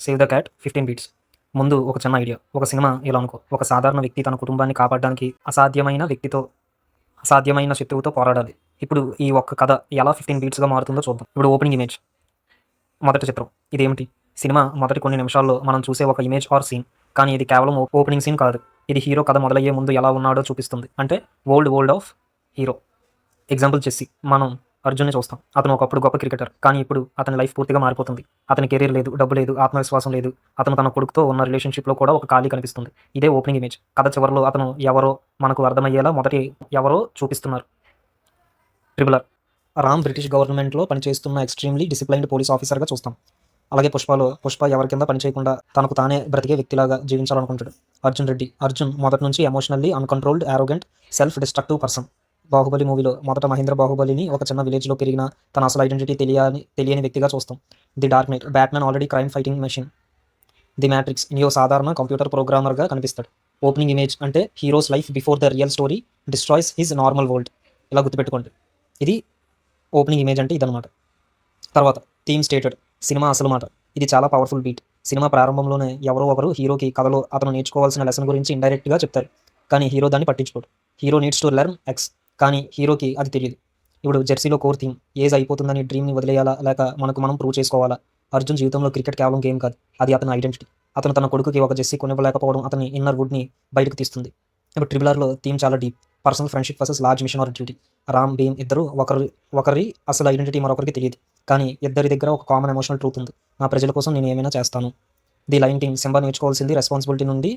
Save the cat 15 beats. ముందు ఒక చిన్న ఐడియా. ఒక సినిమా ఇలా అనుకో. ఒక సాధారణ వ్యక్తి తన కుటుంబాన్ని కాపాడడానికి అసాధ్యమైన శత్రువుతో పోరాడాలి. ఇప్పుడు ఈ ఒక్క కథ ఎలా 15 బీట్స్‌గా మారుతుందో చూద్దాం. ఇప్పుడు ఓపెనింగ్ ఇమేజ్. మొదటి చిత్రం. ఇదేమిటి? సినిమా మొదటి కొన్ని నిమిషాల్లో మనం చూసే ఒక ఇమేజ్ ఆర్ సీన్. కానీ ఇది కేవలం ఓపెనింగ్ సీన్ కాదు. ఇది హీరో కథ మొదలయ్యే ముందు ఎలా ఉన్నాడో చూపిస్తుంది. అంటే వరల్డ్ ఆఫ్ హీరో. ఎగ్జాంపుల్ చెస్సీ. మనం అర్జున్‌ని చూస్తాం. అతను ఒకప్పుడు గొప్ప క్రికెటర్. కానీ ఇప్పుడు అతని లైఫ్ పూర్తిగా మారిపోతుంది. అతని కెరీర్ లేదు, డబ్బు లేదు, ఆత్మవిశ్వాసం లేదు. అతను తన కొడుకుతో ఉన్న రిలేషన్‌షిప్‌లో కూడా ఒక ఖాళీ కనిపిస్తుంది. ఇదే ఓపెనింగ్ ఇమేజ్. కథ చివరలో అతను ఎవరో మనకు అర్థమయ్యేలా మొదటి ఎవరో చూపిస్తున్నారు. Triple R. రామ్ బ్రిటిష్ గవర్నమెంట్‌లో పనిచేస్తున్న ఎక్స్‌ట్రీమ్‌లీ డిసిప్లైన్డ్ పోలీస్ ఆఫీసర్‌గా చూస్తాం. అలాగే పుష్ప ఎవరి కింద పని చేయకుండా తనకు తానే బ్రతికే వ్యక్తిలాగా జీవించాలనుకుంటాడు. అర్జున్ రెడ్డి. అర్జున్ మొదటి నుంచి emotionally uncontrolled, arrogant, self destructive person. Baahubali మూవీలో మొదట మహేంద్ర బాహుబలిని ఒక చిన్న విలేజ్‌లో పెరిగిన తన అసలు ఐడెంటిటీ తెలియని వ్యక్తిగా చూస్తాం. The dark night. Batman already crime fighting machine. The matrix. Neo సాధారణ కంప్యూటర్ ప్రోగ్రామర్‌గా కనిపిస్తాడు. ఓపెనింగ్ ఇమేజ్ అంటే heroes life before the real story destroys his normal world. ఇలా గుర్తుపెట్టుకోండి. ఇది ఓపెనింగ్ ఇమేజ్ అంటే ఇదనమాట. తర్వాత థీమ్ స్టేటెడ్. సినిమా అసలు మాట. ఇది చాలా పవర్ఫుల్ బీట్. సినిమా ప్రారంభంలోనే ఎవరో ఒకరు హీరోకి కథలో అతను నేర్చుకోవాల్సిన లెసన్ గురించి ఇండైరెక్ట్‌గా చెప్తారు. కానీ హీరో దాన్ని పట్టించుకోడు. Hero needs to learn X. కానీ హీరోకి అది తెలీదు. ఇప్పుడు జెర్సీలో కోర్ థీమ్. ఏజ్ అయిపోతుందని డ్రీమ్‌ని వదిలేయాలా? లేక మనకు మనం ప్రూవ్ చేసుకోవాలా? అర్జున్ జీవితంలో క్రికెట్ కేవలం గేమ్ కాదు. అది అతని ఐడెంటిటీ. అతను తన కొడుకుకి ఒక జెర్సీ కొనివ్వలేకపోవడం అతని ఇన్నర్ వుడ్‌ని బయటకు తీస్తుంది. ఇప్పుడు ట్రిపుల్ ఆర్‌లో థీమ్ చాలా deep. Personal friendship versus large mission or duty. Ram, Bheem ఇద్దరు ఒకరి అసలు ఐడెంటిటీ మరొకరికి తెలియదు. కానీ ఇద్దరి దగ్గర ఒక కామన్ ఎమోషనల్ ట్రూత్ ఉంది. నా ప్రజల కోసం నేను ఏమైనా చేస్తాను. The lion king. సింబా నేర్చుకోవాల్సింది రెస్పాన్సిబిలిటీ నుండి.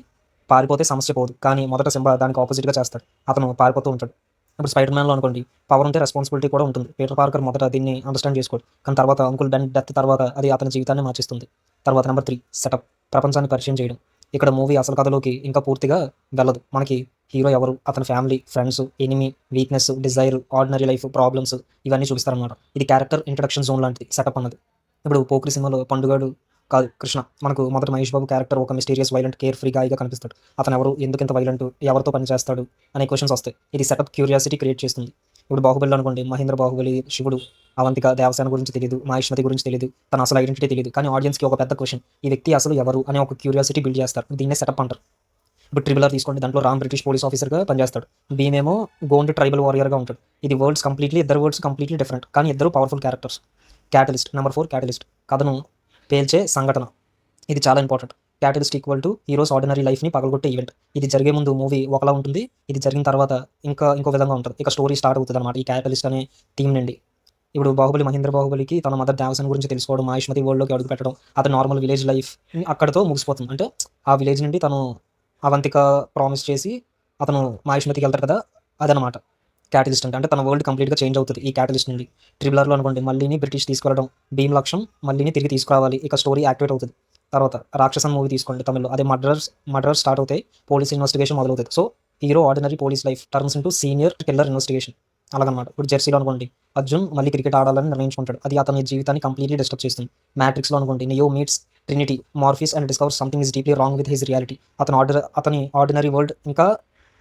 పారిపోతే సమస్య పోదు. కానీ మొదట సింబా దానికి ఆపోజిట్‌గా చేస్తాడు. అతను పారిపోతూ ఉంటాడు. ఇప్పుడు స్పైడర్ మ్యాన్‌లో అనుకోండి, పవర్ ఉంటే రెస్పాన్సిబిలిటీ కూడా ఉంటుంది. పీటర్ పార్కర్ మొదట దీన్ని అండర్‌స్టాండ్ చేసుకోడు. కానీ తర్వాత అంకుల్ బెన్ డెత్ తర్వాత అది అతని జీవితాన్ని మార్చేస్తుంది. తర్వాత నెంబర్ 3 సెటప్. ప్రపంచాన్ని పరిచయం చేయడం. ఇక్కడ మూవీ అసలు కథలోకి ఇంకా పూర్తిగా వెళ్ళదు. మనకి హీరో ఎవరు, అతని family, friends, enemy, weakness, desire, ordinary life, problems ఇవన్నీ చూపిస్తారనమాట. ఇది క్యారెక్టర్ ఇంట్రడక్షన్ జోన్ లాంటిది సెటప్ అన్నది. ఇప్పుడు పోకిరి సినిమాలో పండుగాడు కాదు కృష్ణ. మనకు మొదట మహేష్ బాబు క్యారెక్టర్ ఒక మిస్టీరియస్, వైలెంట్, కేర్ ఫ్రీ గాయ్‌గా కనిపిస్తాడు. అతను ఎవరు, ఎందుకింత వైలెంట్, ఎవరితో పని చేస్తాడు అనే క్వెషన్స్ వస్తాయి. ఇది సెటప్ క్యూరియాసిటీ క్రియేట్ చేస్తుంది. ఇప్పుడు బాహుబలిలో అనుకోండి, మహేంద్ర బాహుబలి శివుడు, అవంతిక దేవసేన గురించి తెలియదు, మహేష్మతి గురించి తెలియదు, తన అసలు ఐడెంటిటీ తెలియదు. కానీ ఆడియన్స్‌కి ఒక పెద్ద క్వెషన్, ఈ వ్యక్తి అసలు ఎవరు అనే ఒక క్యూరియాసిటీ బిల్డ్ చేస్తారు. దీన్నే సెటప్ అంటారు. ఇప్పుడు ట్రిపుల్ ఆర్ తీసుకోండి. దాంట్లో రామ్ బ్రిటిష్ పోలీస్ ఆఫీసర్‌గా పనిచేస్తాడు. భీమ్ ఏమో గోండ్ ట్రైబల్ వారియర్‌గా ఉంటాడు. ఇది ఇద్దరు వరల్డ్స్ కంప్లీట్లీ డిఫరెంట్. కానీ ఇద్దరు powerful characters. Catalyst. Number 4 catalyst. కథను పేల్చే సంఘటన. ఇది చాలా important. Catalyst equal to heroes ordinary లైఫ్‌ని పగలగొట్టే ఈవెంట్. ఇది జరిగే ముందు మూవీ ఒకలా ఉంటుంది. ఇది జరిగిన తర్వాత ఇంకో విధంగా ఉంటుంది. ఇక స్టోరీ స్టార్ట్ అవుతదనమాట ఈ క్యాటలిస్ట్ అనే థీమ్ నుండి. ఇప్పుడు మహేంద్ర బాహుబలికి తన మదర్ దేవసేన గురించి తెలుసుకోవడం, మహేష్మతి వరల్డ్‌లోకి అడుగుపెట్టడం, అతని నార్మల్ విలేజ్ లైఫ్ అక్కడితో ముగిసిపోతుంది. అంటే ఆ విలేజ్ నుండి తను అవంతిక ప్రామిస్ చేసి అతను మహేష్మతికి వెళ్తాడు కదా! అదనమాట క్యాటలిస్ట్ అంటే. అంటే తన వరల్డ్ కంప్లీట్‌గా చేంజ్ అవుతది ఈ క్యాటలిస్ట్ నుండి. ట్రిపుల్ ఆర్‌లో అనుకోండి, మళ్ళీని బ్రిటిష్ తీసుకెళ్లడం, భీమ్ లక్ష్యం మళ్ళీని తిరిగి తీసుకురావాలి. ఇక స్టోరీ యాక్టివేట్ అవుతది. తర్వాత రాక్షసన్ మూవీ తీసుకోండి తమిళ్‌లో. అదే మర్డర్స్ స్టార్ట్ అవుతాయి. పోలీస్ ఇన్వెస్టిగేషన్ మొదలవుతది. So, hero ordinary police life turns into senior killer investigation. అలాగనమాట. ఇప్పుడు జెర్సీలో అనుకోండి, అర్జున్ మళ్ళీ క్రికెట్ ఆడాలని నిర్ణయించుకుంటాడు. అది అతని జీవితాన్ని కంప్లీట్‌లీ డిస్టర్బ్ చేస్తుంది. మ్యాట్రిక్స్‌లో అనుకోండి, Neo meets Trinity, Morpheus and discovers something is deeply wrong with his reality. అతని ఆర్డినరీ వరల్డ్ ఇంకా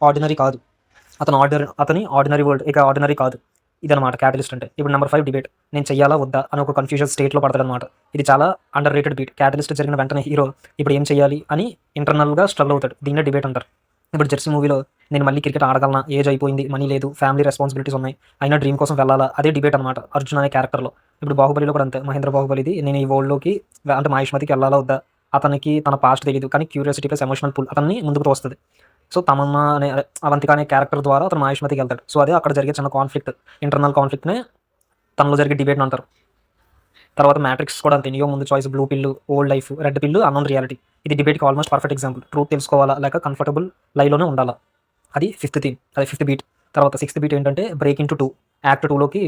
ఆర్డినరీ కాదు. అతని ఆర్డినరీ వరల్డ్ ఇక ఆర్డినరీ కాదు. ఇదనమాట క్యాటలిస్ట్ అంటే. ఇప్పుడు నెంబర్ 5 డిబేట్. నేను చెయ్యాలా వద్దా అని ఒక కన్‌ఫ్యూజన్ స్టేట్‌లో పడతాడనమాట. ఇది చాలా అండర్ రేటెడ్ బీట్. క్యాటలిస్ట్ జరిగిన వెంటనే హీరో ఇప్పుడు ఏం చేయాలి అని ఇంటర్నల్‌గా స్ట్రగుల్ అవుతాడు. దీన్నే డిబేట్ అంటారు. ఇప్పుడు 'జెర్సీ' మూవీలో నేను మళ్ళీ క్రికెట్ ఆడగలనా? ఏజ్ అయిపోయింది, మనీ లేదు, ఫ్యామిలీ రెస్పాన్సిబిలిటీస్ ఉన్నాయి. అయినా డ్రీమ్ కోసం వెళ్ళాలా? అదే డిబేట్ అనమాట అర్జున్ అనే క్యారెక్టర్‌లో. ఇప్పుడు 'బాహుబలిలో' కూడా అంతే. మహేంద్ర బాహుబలిది నేను ఈ వరల్డ్‌లోకి అంటే మహేష్మతికి వెళ్ళాలా వద్దా? అతనికి తన పాస్ట్ తెలీదు. కానీ క్యూరియాసిటీ ప్లస్ ఎమోషనల్ పుల్ అతన్ని ముందుకు తోస్తది. సో, తమన్నా అదే అవంతిక అనే క్యారెక్టర్ ద్వారా అతను మహేష్మతికి వెళ్తాడు. సో, అదే అక్కడ జరిగే చిన్న కాన్ఫ్లిక్ట్. ఇంటర్నల్ కాన్ఫ్లిక్ట్‌నే తనలో జరిగే డిబేట్‌ని అంటారు. తర్వాత 'మ్యాట్రిక్స్' కూడా అంతే. నియో ముందు choice blue pill, old life, red pill, unknown reality. ఇది డిబేట్‌కి ఆల్మోస్ట్ పర్ఫెక్ట్ ఎగ్జాంపుల్. ట్రూత్ తెలుసుకోవాలా? లేక కంఫర్టబుల్ లైలోనే ఉండాలా? అది ఫిఫ్త్ బీట్. తర్వాత సిక్స్త్ బీట్ ఏంటంటే బ్రేక్ ఇంటూ 2. యాక్ట్ 2లోకి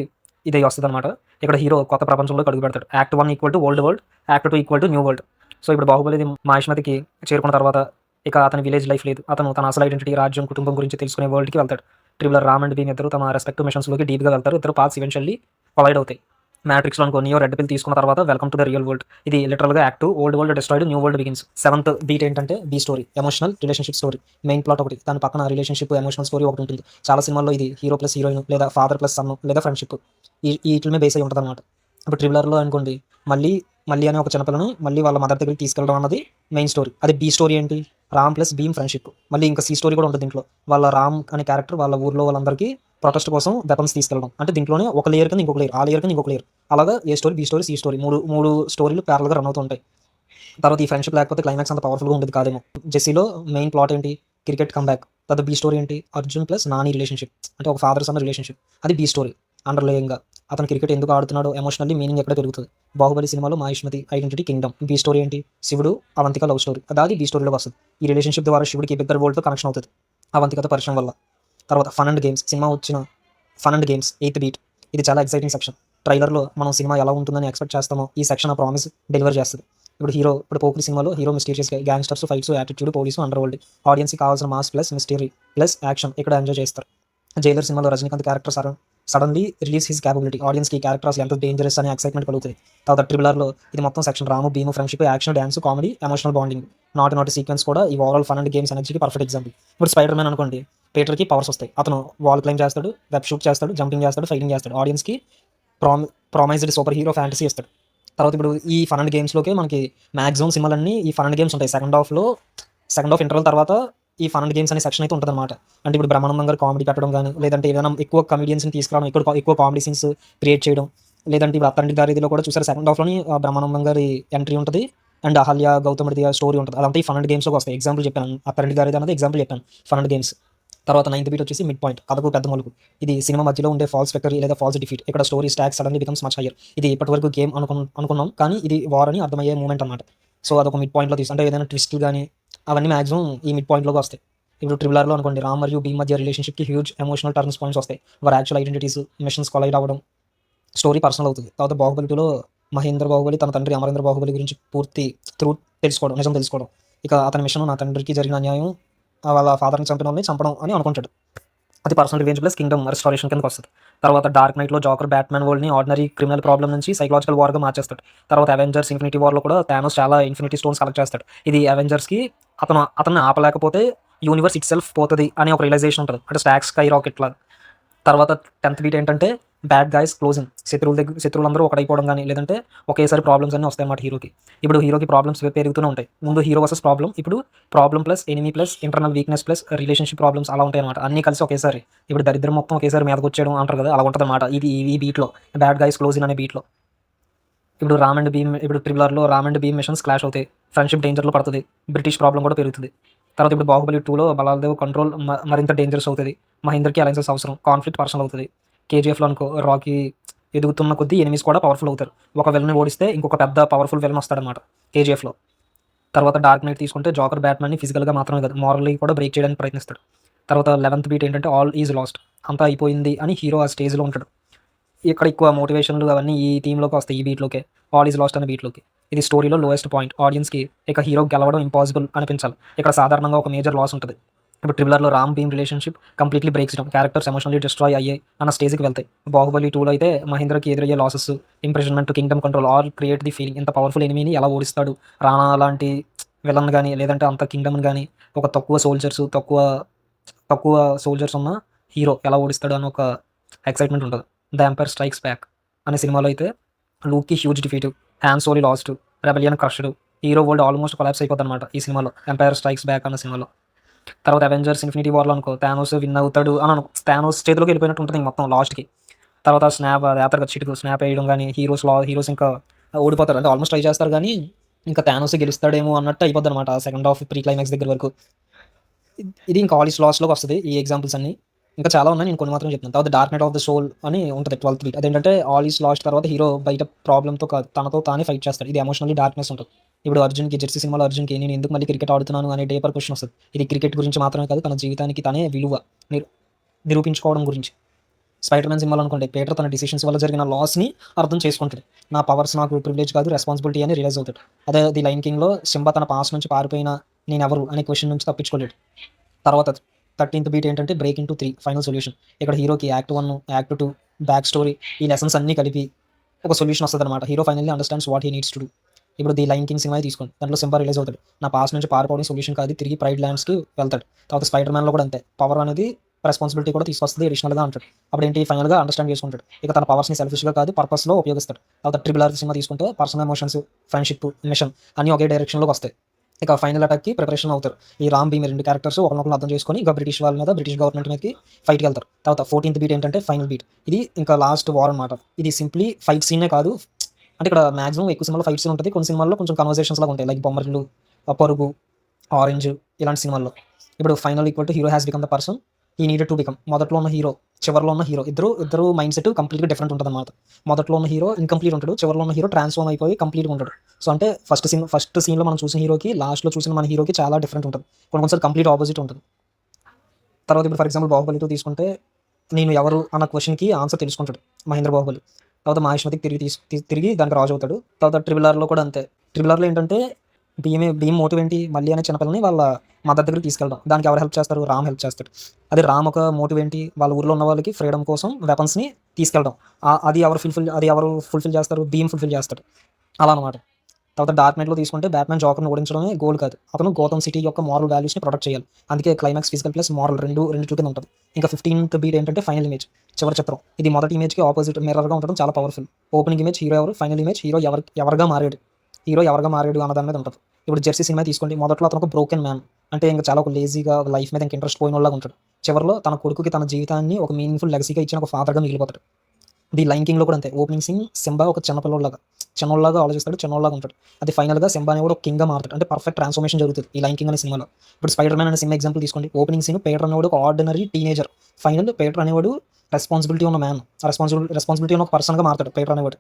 ఇది వస్తదనమాట. ఇక్కడ హీరో కొత్త ప్రపంచంలోకి అడుగుపెడతాడు. Act 1 equal to old world. Act 2 equal to new world. So, ఇప్పుడు 'బాహుబలిది' మహేష్మతికి చేరుకున్న తర్వాత ఇక అతని విలేజ్ లైఫ్ లేదు. అతను తన అసలు ఐడెంటిటీ, రాజ్యం, కుటుంబం గురించి తెలుసుకునే వరల్డ్‌కి వెళ్తాడు. Triple R Ram and Bheem ఇద్దరు తమ రెస్పెక్టివ్ మిషన్స్‌లోకి డీప్‌గా వెళ్తారు. ఇద్దరు పాత్స్ ఈవెన్చువల్లీ కొలైడ్ అవుతాయి. 'మ్యాట్రిక్స్‌లో' అనుకో, నియో రెడ్ పిల్ తీసుకున్న తర్వాత welcome to the real world. ఇది లిటరల్‌గా act 2 old world destroyed, new world begins. Seventh beat ఏంటంటే B story. Emotional relationship story. Main plot ఒకటి. దాని పక్కన రిలేషన్‌షిప్, ఎమోషనల్ స్టోరీ ఒకటి ఉంటుంది. చాలా సినిమాల్లో ఇది హీరో ప్లస్ హీరోయిన్ లేదా ఫాదర్ ప్లస్ సన్ లేదా ఫ్రెండ్‌షిప్ ఈట్ల మీద బేస్ అయ్యి ఉంటదనమాట. ఇప్పుడు 'ట్రిపుల్ ఆర్‌లో' అనుకోండి, మళ్ళీ మళ్ళీ అనే ఒక చిన్నపిల్లని మళ్ళీ వాళ్ళ మదర్ దగ్గరికి తీసుకెళ్ళడం అన్నది మెయిన్ స్టోరీ. అది బి స్టోరీ ఏంటి, రామ్ ప్లస్ భీమ్ ఫ్రెండ్షిప్. మళ్ళీ ఇంకా సి స్టోరీ కూడా ఉంటుంది దీంట్లో. వాళ్ళ రామ్ అనే క్యారెక్టర్ వాళ్ళ ఊర్లో వాళ్ళందరికీ ప్రొటెస్ట్ కోసం వెపన్స్ తీసుకెళ్ళడం. అంటే దీంట్లోనే ఒక లేయర్ కింద ఇంకొక లేయర్, ఆ లేయర్ కింద ఇంకొక లేయర్, అలాగా A story B story C story మూడు మూడు స్టోరీలు ప్యారల్గా రన్ అవుతూ ఉంటాయి. తర్వాత ఈ ఫ్రెండ్షిప్ లేకపోతే క్లైమాక్స్ అంత పవర్ఫుల్గా ఉండేది కాదేమో. జెస్సీలో మెయిన్ ప్లాట్ ఏంటి, క్రికెట్ కమ్బ్యాక్. తర్వాత బి స్టోరీ ఏంటి, అర్జున్ ప్లస్ నాని రిలేషన్షిప్, అంటే ఒక ఫాదర్ సన్ రిలేషన్షిప్. అది బి స్టోరీ. అండర్లేయింగ్గా అతను క్రికెట్ ఎందుకు ఆడుతున్నాడో ఎమోషనల్లీ మీనింగ్ ఎక్కడ పెరుగుతుంది. బాహుబలి సినిమాలో Mahishmati identity kingdom. B story ఏంటి, శివుడు అవంతిక లవ్ స్టోరీ. అది బి స్టోరీలో వస్తుంది. ఈ రిలేషన్షిప్ ద్వారా శివుడికి బిగ్గర్ వరల్డ్తో కనెక్షన్ అవుతుంది అవంతికతో పరిచయం వల్ల. తర్వాత ఫన్ అండ్ గేమ్స్. సినిమా వచ్చిన fun and games 8th beat. ఇది చాలా ఎక్సైటింగ్ సెక్షన్. ట్రైలర్లో మనం సినిమా ఎలా ఉంటుందని ఎక్స్పెక్ట్ చేస్తామో ఈ సెక్షన్ ఆ ప్రామిస్ డెలివర్ చేస్తుంది. ఇప్పుడు పోకిరి సినిమాలో hero mysterious gangsters, fights, attitude, police, under world. ఆడియన్స్కి కావాల్సిన mass plus mystery plus action ఇక్కడ ఎంజాయ్ చేస్తారు. జైలర్ సినిమాలో Rajinikanth character suddenly release his capability. ఆడియన్స్కి ఈ క్యారెక్టర్ అసలు ఎంత డేంజరస్ అనే ఎక్సైట్మెంట్ కలుగుతుంది. తర్వాత ట్రిబులర్లో ఇది మొత్తం section Ramu Bheemu friendship, action, dance, comedy, emotional bonding. నాట్ సీక్వెన్స్ కూడా ఈ ఓవరాల్ ఫన్ అండ్ గేమ్స్ ఎనర్జీకి పర్ఫెక్ట్ ఎగ్జాంపుల్. ఇప్పుడు స్పైడర్ మ్యాన్ అనుకోండి, పీటర్కి పవర్స్ వస్తాయి. అతను వాల్ క్లైమ్ చేస్తాడు, వెబ్ షూట్ చేస్తాడు, జంపింగ్ చేస్తాడు, ఫైటింగ్ చేస్తాడు. ఆడియన్స్కి ప్రామైజ్డ్ సూపర్ హీరో ఫ్యాంటసీ ఇస్తాడు. తర్వాత ఇప్పుడు ఈ ఫన్ అండ్ గేమ్స్లోకి మనకి మ్యాక్సిమం సినిమాలన్నీ ఈ ఫన్ అండ్ గేమ్స్ ఉంటాయి. సెకండ్ హాఫ్ ఇంటర్వల్ తర్వాత ఈ ఫన్ అండ్ గేమ్స్ అనే సెక్షన్ అయితే ఉంటుంది అనమాట. అంటే ఇప్పుడు బ్రహ్మానందం గారు కామెడీ పెట్టడం కానీ, లేదంటే ఏదైనా ఎక్కువ కమెడియన్స్ని తీసుకురావడం, ఎక్కువ కామెడీ సీన్స్ క్రియేట్ చేయడం, లేదంటే ఇప్పుడు అత్తంటి గారిదిలో కూడా చూసారు సెకండ్ హాఫ్లోని బ్రహ్మానందం గారి ఎంట్రీ ఉంటుంది అండ్ అహల్య గౌతమిది స్టోరీ ఉంటుంది. అదంతా ఈ ఫన్ అండ్ గేమ్స్లోకి వస్తాయి. ఎగ్జాంపుల్ చెప్పాను, అత్తంటి గారిది అన్నది ఎగ్జాంపుల్ చెప్పాను ఫన్ అండ్ గేమ్స్. తర్వాత 9th బీట్ వచ్చేసి మిడ్ పాయింట్, కథకు పెద్ద మలుపు. ఇది సినిమా మధ్యలో ఉండే ఫాల్స్ విక్టరీ లేదా ఫాల్స్ డిఫీట్. ఇక్కడ story stock suddenly becomes much higher. ఇది ఇప్పటివరకు గేమ్ అనుకున్నాం కానీ ఇది వార్ అని అర్థమయ్యే మూమెంట్ అనమాట. సో అదొక మిడ్ పాయింట్లో అంటే ఏదైనా ట్విస్ట్లు కానీ అవన్నీ మాక్సిమం ఈ మిడ్ పాయింట్లోకి వస్తాయి. ఇప్పుడు ట్రిబులర్లో అనుకోండి, రామ్ మరియు భీమ్ మధ్య రిలేషన్షిప్కి హ్యూజ్ ఎమోషనల్ టర్న్స్ పాయింట్స్ వస్తాయి. వారి యాక్చువల్ ఐడెంటిటీస్, మిషన్స్ కొలైడ్ అవ్వడం, స్టోరీ పర్సనల్ అవుతుంది. తర్వాత బాహుబలి 2లో మహేంద్ర బాహుబలి తన తండ్రి అమరేంద్ర బాహుబలి గురించి పూర్తి నిజం తెలుసుకోవడం. ఇక అతని మిషన్ నా తండ్రికి జరిగిన అన్యాయం, వాళ్ళ ఫాదర్ని చంపడం అని అనుకుంటాడు. అది personal revenge plus kingdom restoration కిందకి వస్తుంది. తర్వాత డార్క్ నైట్లో జోకర్ బ్యాట్మ్యాన్ వరల్డ్ని ఆర్డినరీ క్రిమినల్ ప్రాబ్లమ్ నుంచి సైకలాజికల్ వార్గా మార్చేస్తాడు. తర్వాత అవెంజర్స్ ఇన్ఫినిటీ వార్లో కూడా థానోస్ చాలా ఇన్ఫినిటీ స్టోన్స్ కలెక్ట్ చేస్తాడు. ఇది అవెంజర్స్కి అతన్ని ఆపలేకపోతే యూనివర్స్ ఇట్ సెల్ఫ్ పోతుంది అనే ఒక రియలైజేషన్ ఉంటుంది, అంటే స్టాక్స్ స్కై రాకెట్ లాగా. తర్వాత 10th బీట్ ఏంటంటే బ్యాడ్ గైస్ క్లోజింగ్. శత్రువులందరూ ఒకటైపోవడం కానీ, లేదంటే ఒకేసారి ప్రాబ్లమ్స్ అన్నీ వస్తాయి అన్నమాట హీరోకి. ఇప్పుడు హీరోకి ప్రాబ్లమ్స్ పెరుగుతూనే ఉంటాయి. ముందు హీరో వర్సెస్ ప్రాబ్లం, ఇప్పుడు problem plus enemy plus internal weakness plus relationship problems అలా ఉంటాయి అనమాట. అన్నీ కలిసి ఒకేసారి ఇప్పుడు దరిద్రం మొత్తం ఒకేసారి మీదకి వచ్చేయడం అంటారు కదా, అలా ఉంటుంది అనమాట ఈ బీట్లో, బ్యాడ్ గైస్ క్లోజింగ్ అనే బీట్లో. ఇప్పుడు రామ్ అండ్ భీమ్, ఇప్పుడు ట్రిబులర్లో Ram and Bheem missions clash అవుతాయి, ఫ్రెండ్షిప్ డేంజర్లో పడుతుంది, బ్రిటిష్ ప్రాబ్లం కూడా పెరుగుతుంది. తర్వాత ఇప్పుడు బాహుబలి 2లో బలాల్దేవ్ కంట్రోల్ మరింత డేంజరస్ అవుతుంది, మహేందర్కి అలయన్సెస్ అవసరం, కాన్ఫ్లిక్ట్ పర్సనల్ అవుతుంది. కేజీఎఫ్లో అనుకో రాకీ ఎదుగుతున్న కొద్దీ ఎనిమిస్ కూడా పవర్ఫుల్ అవుతారు. ఒక విలన్ని ఓడిస్తే ఇంకొక పెద్ద పవర్ఫుల్ విలన్ వస్తాడనమాట కేజీఎఫ్లో. తర్వాత డార్క్ నైట్ తీసుకుంటే జోకర్ బ్యాట్మ్యాన్ని ఫిజికల్గా మాత్రమే కాదు మోరల్లీ కూడా బ్రేక్ చేయడానికి ప్రయత్నిస్తాడు. తర్వాత 11th బీట్ ఏంటంటే ఆల్ ఈజ్ లాస్ట్, అంతా అయిపోయింది అని హీరో ఆ స్టేజ్లో ఉంటాడు. ఇక్కడ ఎక్కువ మోటివేషన్లు అవన్నీ ఈ థీమ్లోకి వస్తాయి, ఈ బీట్లోకే, ఆల్ ఈజ్ లాస్ట్ అనే బీట్లోకి. ఇది స్టోరీలో లోయెస్ట్ పాయింట్. ఆడియన్స్కి ఇక హీరో గెలవడం ఇంపాసిబుల్ అనిపించాలి. ఇక్కడ సాధారణంగా ఒక మేజర్ లాస్ ఉంటుంది. ఇప్పుడు ట్రిబులర్లో Ram Bheem relationship completely breaks down, characters emotionally destroy అయ్యాయి అన్న స్టేజ్కి వెళ్తాయి. బాహుబలి 2లో అయితే మహేంద్రకి ఎదురయ్యే losses, imprisonment, kingdom control all create the feeling. ఇంత పవర్ఫుల్ ఎనిమీని ఎలా ఓడిస్తాడు రాణా లాంటి విలన్ కానీ, లేదంటే అంత కింగ్డమ్ని కానీ ఒక తక్కువ సోల్జర్స్ ఉన్న హీరో ఎలా ఓడిస్తాడు అని ఒక ఎక్సైట్మెంట్ ఉంటుంది. ద ఎంపైర్ స్ట్రైక్స్ బ్యాక్ అనే సినిమాలో అయితే లూక్కి huge defeat, Han Solo lost, rebellion crushed, hero world almost collapse అయిపోతుంది అనమాట ఈ సినిమాలో, ఎంపైర్ స్ట్రైక్స్ బ్యాక్ అన్న సినిమాలో. తర్వాత అవెంజర్స్ ఇన్ఫినిటీ వార్లో అనుకో థానోస్ విన్ అవుతాడు అని థానోస్ చేతిలోకి వెళ్ళిపోయినట్టు ఉంటుంది మొత్తం లాస్ట్కి. తర్వాత స్నాప్ యాత్రగా చిటుకు స్నాప్ వేయడం కానీ, హీరోస్ ఇంకా ఓడిపోతారు, అంటే ఆల్మోస్ట్ ట్రై చేస్తారు కానీ ఇంకా థానోస్ గెలుస్తాడేమో అన్నట్టు అయిపోద్ది అనమాట సెకండ్ హాఫ్ ప్రీ క్లైమాక్స్ దగ్గర వరకు. ఇది ఇంకా ఆల్ ఈస్ లాస్ట్లోకి వస్తుంది ఈ ఎగ్జాంపుల్స్ అన్ని. ఇంకా చాలా ఉన్నాయి, నేను కొన్ని మాత్రం చెప్తాను. తర్వాత dark night of the soul అని ఉంటుంది 12th బీట్. అదేంటంటే ఆల్ ఈస్ లాస్ట్ తర్వాత హీరో బయట ప్రాబ్లంతో తనతో తానే ఫైట్ చేస్తాడు. ఇది ఎమోషనల్లీ డార్క్నెస్ ఉంటుంది. ఇప్పుడు అర్జున్కి జెర్సీ సినిమాలో అర్జున్కి నేను ఎందుకు మళ్ళీ క్రికెట్ ఆడుతున్నాను అనే డేపర్ క్వశ్చన్ వస్తుంది. ఇది క్రికెట్ గురించి మాత్రమే కాదు, తన జీవితానికి తనే విలువ నిరూపించుకోవడం గురించి. స్పైడర్ మ్యాన్ సినిమాలో అనుకోండి, పీటర్ తన డిసిషన్స్ వల్ల జరిగిన లాస్ని అర్థం చేసుకుంటాడు. నా పవర్స్ నాకు ప్రివిలేజ్ కాదు రెస్పాన్సిబిలిటీ అని రియలైజ్ అవుతాడు. అదే ది లయన్ కింగ్లో సింబా తన పాస్ నుంచి పారిపోయిన నేను ఎవరు అనే క్వశ్చన్ నుంచి తప్పించుకోలేడు. తర్వాత 13th బీట్ ఏంటంటే బ్రేక్ ఇంటూ 3 ఫైనల్ సొల్యూషన్. ఇక్కడ హీరోకి యాక్ట్ 1, యాక్ట్ 2, బ్యాక్ స్టోరీ ఈ లెసన్స్ అన్నీ కలిపి ఒక సొల్యూషన్ వస్తుంది అనమాట. Hero finally understands what he needs to do. ఇప్పుడు ది లయన్ కింగ్ సినిమా తీసుకోండి, దాంట్లో సింబా రిలీజ్ అవుతాడు. నా పాస్ నుంచి పారిపోవడం సొల్యూషన్ కాదు, తిరిగి ప్రైడ్ ల్యాండ్స్కి వెళ్తాడు. తర్వాత స్పైడర్ మ్యాన్లో కూడా అంతే, పవర్ అనేది రెస్పాన్సిబిలిటీ కూడా తీసుకొస్తుంది అడిషనల్గా అంటాడు. అప్పుడు ఏంటి ఫైనల్గా అండర్స్టాండ్ చేసుకుంటాడు. ఇక తన పవర్స్ని సెల్ఫిష్గా కాదు పర్పస్లో ఉపయోగిస్తాడు. తర్వాత ట్రిపుల్ ఆర్ సినిమా తీసుకుంటే పర్సనల్ ఎమోషన్స్, ఫ్రెండ్షిప్, మిషన్ అన్నీ ఒకే డైరెక్షన్లోకి వస్తాయి. ఇక ఫైనల్ అటాక్కి ప్రిపరేషన్ అవుతారు. ఈ రామ్ భీమ్ రెండు క్యారెక్టర్స్ ఒకరినొకరు అర్థం చేసుకొని ఇక బ్రిటిష్ వాళ్ళ మీద, బ్రిటిష్ గవర్నమెంట్ మీదకి ఫైట్కి వెళ్తారు. తర్వాత 14th బీట్ ఏంటంటే ఫైనల్ బీట్. ఇది ఇంకా లాస్ట్ వార్ అనమాట. ఇది సింప్లీ ఫైట్ సీనే కాదు, అంటే ఇక్కడ మాక్సిమం ఎక్కువ సినిమాలో ఫైట్ సీన్ ఉంటుంది. కొన్ని సినిమాల్లో కొంచెం కన్వర్సేషన్స్ లాగా ఉంటాయి, లైక్ బొమ్మరిల్లు, పరుగు, ఆరెంజ్ ఇలాంటి సినిమాల్లో. ఇప్పుడు final equal to hero has become the person ఈ నీడెడ్ టు బికమ్. మొదట్లో ఉన్న హీరో, చివరిలో ఉన్న హీరో, ఇద్దరు మైండ్ సెట్ కంప్లీట్గా డిఫరెంట్ ఉంటుంది అనమాట. మొదట్లో ఉన్న హీరో ఇన్కంప్లీట్ ఉంటాడు, చివరిలో ఉన్న హీరో ట్రాన్స్ఫార్మ్ అయిపోయి కంప్లీట్గా ఉంటాడు. సో అంటే ఫస్ట్ సీన్లో మనం చూసిన హీరోకి లాస్ట్లో చూసిన మన హీరోకి చాలా డిఫరెంట్ ఉంటుంది. కొన్నిసార్లు కంప్లీట్ ఆపోజిట్ ఉంటుంది. తర్వాత ఇప్పుడు ఫర్ ఎగ్జాంపుల్ బాహుబలి 2 తీసుకుంటే నేను ఎవరు అన్న క్వశ్చన్కి ఆన్సర్ తెలుసుకుంటాడు మహేంద్ర బాహుబలి. తర్వాత మహేష్మతికి తిరిగి దానికి రాజు అవుతాడు. తర్వాత ట్రిపుల్ ఆర్లో కూడా అంతే. ట్రిపుల్ ఆర్లో ఏంటంటే భీమ్ మోటివ్ ఏంటి, మళ్ళీ అనే చిన్నపిల్లని వాళ్ళ మదర్ దగ్గరికి తీసుకెళ్ళడం. దానికి ఎవరు హెల్ప్ చేస్తారు, రామ్ హెల్ప్ చేస్తాడు. అదే రామ్ ఒక మోటివ్ ఏంటి, వాళ్ళ ఊర్లో ఉన్న వాళ్ళకి ఫ్రీడమ్ కోసం వెపన్స్ని తీసుకెళ్ళడం. అది ఎవరు ఫుల్ఫిల్ చేస్తారు, భీమ్ ఫుల్ఫిల్ చేస్తాడు. అలా అనమాట. తర్వాత డార్క్ నైట్లో తీసుకుంటే బ్యాట్‌మ్యాన్ జోకర్‌ని ఓడించడమే గోల్ కాదు, అతను గోథమ్ సిటీ యొక్క మారల్ వాల్యూస్‌ని ప్రొటెక్ట్ చేయాలి. అందుకే క్లైమాక్స్ ఫిజికల్ ప్లస్ మారల్ రెండిటి కింద ఉంటుంది. ఇంకా 15th బీట్ ఏంటంటే ఫైనల్ ఇమేజ్, చివరి చిత్రం. ఇది మొదటి ఇమేజ్కి ఆపోజిట్ మిర్రర్‌గా ఉండడం చాలా పవర్ఫుల్. ఓపెనింగ్ ఇమేజ్ హీరో ఎవరు, ఫైనల్ ఇమేజ్ హీరో ఎవరుగా మారాడు అన్న దాని మీద ఉంటుంది. ఇప్పుడు జెర్సీ సినిమా తీసుకోండి, మొదట్లో అతను ఒక బ్రోకెన్ మ్యాన్, అంటే ఇంకా చాలా ఒక లేజీగా లైఫ్ మీద ఇంకా ఇంట్రెస్ట్ పోయినోళ్ళగా ఉంటాడు. చివరిలో తన కొడుకుకి తన జీవితాన్ని ఒక మీనింగ్ఫుల్ లెగసీగా ఇచ్చిన ఒక ఫాదర్‌గా మిగిలిపోతాడు. ది లయన్ కింగ్‌లో కూడా అంతే. ఓపెనింగ్ సీన్ సింబా ఒక చిన్నోళ్ళలాగా ఆలోచిస్తాడు, చిన్నోళ్ళలాగా ఉంటాడు. అది ఫైనల్‌గా సింబా అనేవాడు ఒక కింగ్‌గా మారుతాడు. అంటే పర్ఫెక్ట్ ట్రాన్స్‌ఫర్మేషన్ జరుగుతుంది ఈ లయన్ కింగ్ అనే సినిమాలో. ఇప్పుడు స్పైడర్ మ్యాన్ అనే సినిమా ఎగ్జాంపుల్ తీసుకోండి. ఓపెనింగ్ సీన్ పీటర్ అనేవాడు ఒక ఆర్డినరీ టీనేజర్. ఫైనల్ పీటర్ అనేవాడు రెస్పాన్సిబిలిటీ ఉన్న మ్యాన్, రెస్పాన్సిబిలిటీ ఉన్న ఒక పర్సన్‌గా మారుతాడు పీటర్ అనేవాడు.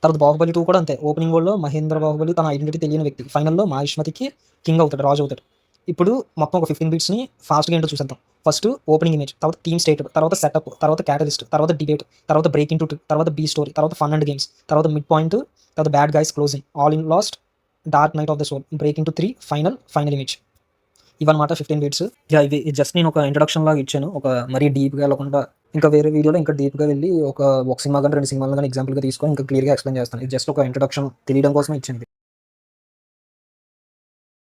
తర్వాత బాహుబలి 2 కూడా అంతే. ఓపెనింగ్ వరల్డ్‌లో మహేంద్ర బాహుబలి తన ఐడెంటిటీ తెలియని వ్యక్తి. ఫైనల్‌లో మహిష్మతికి కింగ్ అవుతాడు, రాజు అవుతాడు. ఇప్పుడు మొత్తం ఒక 15 బీట్స్‌ని ఫాస్ట్‌గా ఏంటో చూసేద్దాం. ఫస్ట్ ఓపెనింగ్ ఇమేజ్, తర్వాత థీమ్ స్టేటెడ్, తర్వాత సెటప్, తర్వాత క్యాటలిస్ట్, తర్వాత డిబేట్, తర్వాత బ్రేక్ ఇంటూ 2, తర్వాత బీ స్టోరీ, తర్వాత ఫన్ అండ్ గేమ్స్, తర్వాత మిడ్ పాయింట్, తర్వాత bad guys closing, all in lost, dark night of the soul, break into 3, final image. ఇవన్నమాట 15 బీట్స్. ఇవి జస్ట్ నేను ఒక ఇంట్రడక్షన్ లాగా ఇచ్చాను. ఒక మరీ డీప్‌గా వెళ్ళకుండా ఇంకా వేరే వీడియోలో ఇంకా డీప్‌గా వెళ్ళి ఒక సినిమా గాని 2 సినిమాలు గాని ఎగ్జాంపుల్‌గా తీసుకొని ఇంకా క్లియర్‌గా ఎక్స్‌ప్లెయిన్ చేస్తాను. ఇది జస్ట్ ఒక ఇంట్రడక్షన్ తెలియడం కోసం ఇచ్చింది.